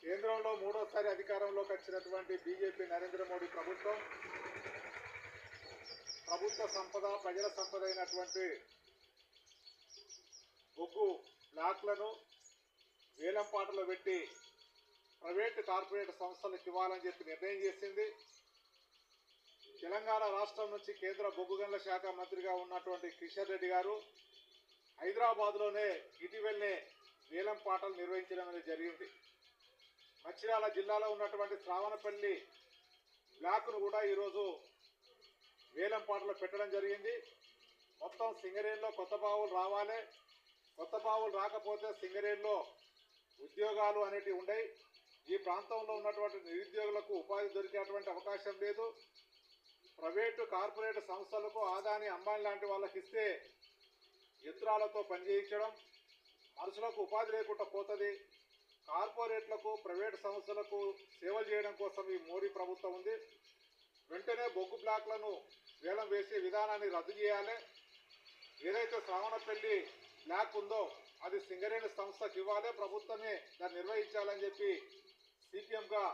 కేంద్రంలో మూడోసారి అధికారంలోకి వచ్చినటువంటి బీజేపీ నరేంద్ర మోడీ ప్రభుత్వ సంపద ప్రజల సంపద అయినటువంటి బొగ్గు బ్లాక్లను వేలంపాటలో పెట్టి ప్రైవేటు కార్పొరేట్ సంస్థలకు ఇవ్వాలని చెప్పి నిర్ణయం చేసింది. తెలంగాణ రాష్ట్రం నుంచి కేంద్ర బొగ్గు గనుల శాఖ మంత్రిగా ఉన్నటువంటి కిషన్ రెడ్డి గారు హైదరాబాద్లోనే ఇటీవలనే వేలంపాటలు నిర్వహించడం అనేది జరిగింది. మంచిర్యాల జిల్లాలో ఉన్నటువంటి శ్రావణపల్లి బ్లాక్ను కూడా ఈరోజు వేలంపాటలో పెట్టడం జరిగింది. మొత్తం సింగరేణిలో కొత్త బావులు రావాలి, కొత్త బావులు రాకపోతే సింగరేణిలో ఉద్యోగాలు అనేటివి ఉండయి. ఈ ప్రాంతంలో ఉన్నటువంటి నిరుద్యోగులకు ఉపాధి దొరికేటువంటి అవకాశం లేదు. ప్రైవేటు కార్పొరేట్ సంస్థలకు ఆదాని అంబానీ లాంటి వాళ్ళకి ఇస్తే యంత్రాలతో పనిచేయించడం, మనుషులకు ఉపాధి లేకుండా పోతుంది. కార్పొరేట్లకు ప్రైవేటు సంస్థలకు సేవలు చేయడం కోసం ఈ మోడీ ప్రభుత్వం ఉంది. వెంటనే బొగ్గు బ్లాక్లను వేలం వేసే విధానాన్ని రద్దు చేయాలి. ఏదైతే శ్రావణపల్లి బ్లాక్ ఉందో అది సింగరేణి సంస్థకు ఇవ్వాలి, ప్రభుత్వమే దాన్ని నిర్వహించాలని చెప్పి సిపిఎంగా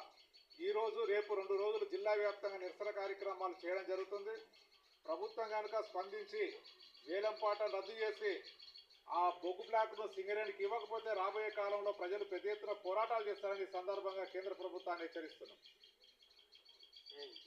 ఈరోజు రేపు 2 రోజులు జిల్లా వ్యాప్తంగా నిరసన కార్యక్రమాలు చేయడం జరుగుతుంది. ప్రభుత్వం కనుక స్పందించి వేలంపాటలు రద్దు చేసి ఆ బొగ్గు బ్లాక్ను సింగరేణికి ఇవ్వకపోతే రాబోయే కాలంలో ప్రజలు పెద్ద ఎత్తున పోరాటాలు చేస్తారని సందర్భంగా కేంద్ర ప్రభుత్వాన్ని హెచ్చరిస్తున్నాం.